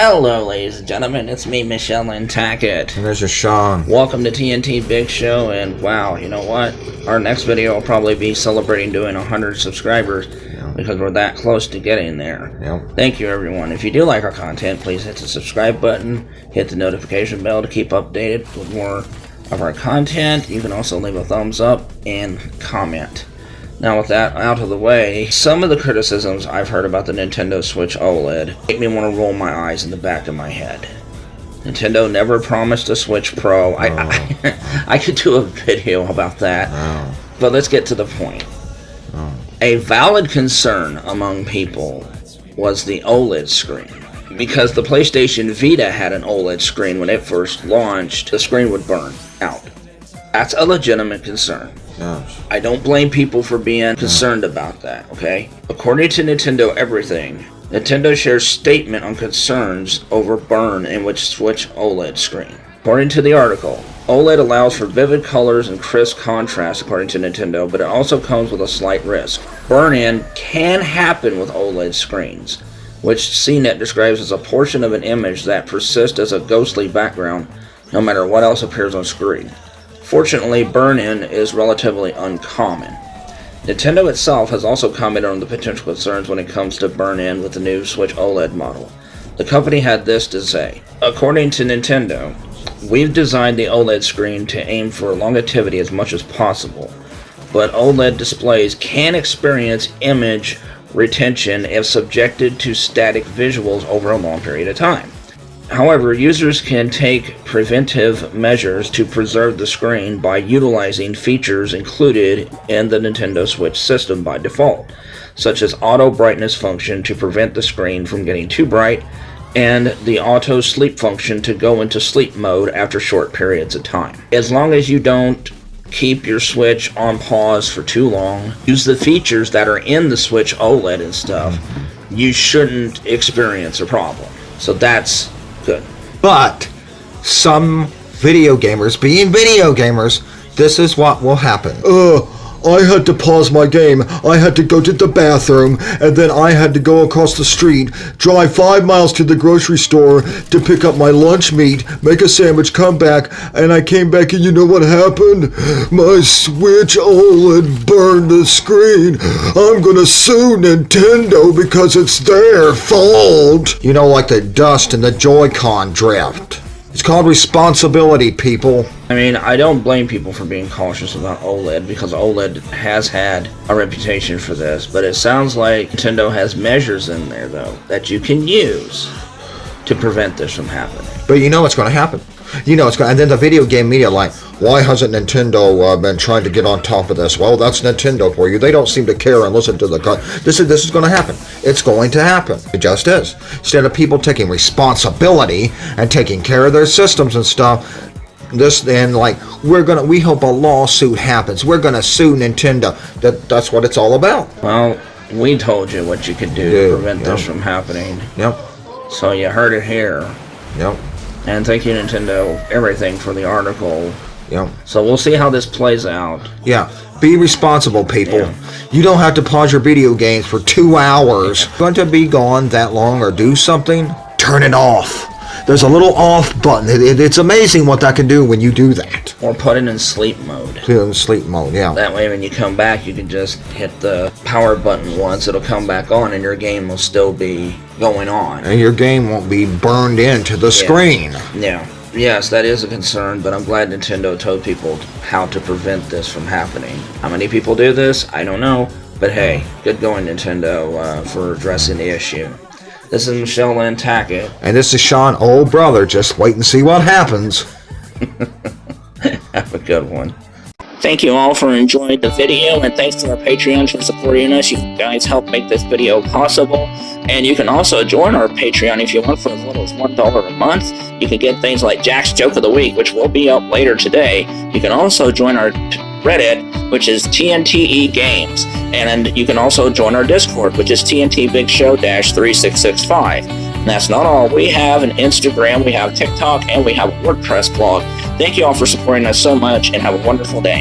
Hello, ladies and gentlemen, it's me, Lynn Tackett. And there's your Shawn. Welcome to TNT Big Show, and wow, you know what? Our next video will probably be celebrating doing 100 subscribers, because we're that close to getting there. Thank you, everyone. If you do like our content, please hit the subscribe button, hit the notification bell to keep updated with more of our content. You can also leave a thumbs up and comment. Now with that out of the way, some of the criticisms I've heard about the Nintendo Switch OLED make me want to roll my eyes in the back of my head. Nintendo never promised a Switch Pro. I could do a video about that, but let's get to the point. A valid concern among people was the OLED screen. Because the PlayStation Vita had an OLED screen when it first launched, the screen would burn out. That's a legitimate concern. I don't blame people for being concerned about that, okay? According to Nintendo Everything, Nintendo shares statement on concerns over burn in which Switch OLED screen. According to the article, OLED allows for vivid colors and crisp contrast according to Nintendo, but it also comes with a slight risk. Burn-in can happen with OLED screens, which CNET describes as a portion of an image that persists as a ghostly background no matter what else appears on screen. Fortunately, burn-in is relatively uncommon. Nintendo itself has also commented on the potential concerns when it comes to burn-in with the new Switch OLED model. The company had this to say: according to Nintendo, we've designed the OLED screen to aim for longevity as much as possible, but OLED displays can experience image retention if subjected to static visuals over a long period of time. However, users can take preventive measures to preserve the screen by utilizing features included in the Nintendo Switch system by default, such as auto brightness function to prevent the screen from getting too bright, and the auto sleep function to go into sleep mode after short periods of time. As long as you don't keep your Switch on pause for too long, use the features that are in the Switch OLED and stuff, you shouldn't experience a problem. So that's good. But some video gamers, being video gamers, this is what will happen. I had to pause my game, I had to go to the bathroom, and then I had to go across the street, drive 5 miles to the grocery store to pick up my lunch meat, make a sandwich, come back, and I came back and you know what happened? My Switch OLED burned the screen. I'm gonna sue Nintendo because it's their fault. You know, like the dust and the Joy-Con drift. It's called responsibility, people. I mean, I don't blame people for being cautious about OLED, because OLED has had a reputation for this, but it sounds like Nintendo has measures in there, though, that you can use to prevent this from happening. But you know what's going to happen. You know it's going, and then the video game media like, why hasn't Nintendo been trying to get on top of this? Well, that's Nintendo for you. They don't seem to care and listen to the this is going to happen. It's going to happen. It just is. Instead of people taking responsibility and taking care of their systems and stuff, this then like we hope a lawsuit happens. We're going to sue Nintendo. That's what it's all about. Well, we told you what you could do to prevent this from happening. So you heard it here. And thank you, Nintendo Everything, for the article. So we'll see how this plays out. Be responsible, people. You don't have to pause your video games for 2 hours. Going to be gone that long or do something? Turn it off. There's a little off button. It's amazing what that can do when you do that. Or put it in sleep mode. Put it in sleep mode, That way when you come back, you can just hit the power button once. It'll come back on and your game will still be going on. And your game won't be burned into the screen. Yes, that is a concern, but I'm glad Nintendo told people how to prevent this from happening. How many people do this? I don't know. But hey, good going, Nintendo, for addressing the issue. This is Lynn Tackett. And this is Shawn, old brother. Just wait and see what happens. Have a good one. Thank you all for enjoying the video, and thanks to our Patreons for supporting us. You guys help make this video possible. And you can also join our Patreon if you want for as little as $1 a month. You can get things like Jack's Joke of the Week, which will be up later today. You can also join our Reddit, which is TNTEgames. And you can also join our Discord, which is TNT Big Show -3665. And that's not all. We have an Instagram, we have TikTok, and we have a WordPress blog. Thank you all for supporting us so much, and have a wonderful day.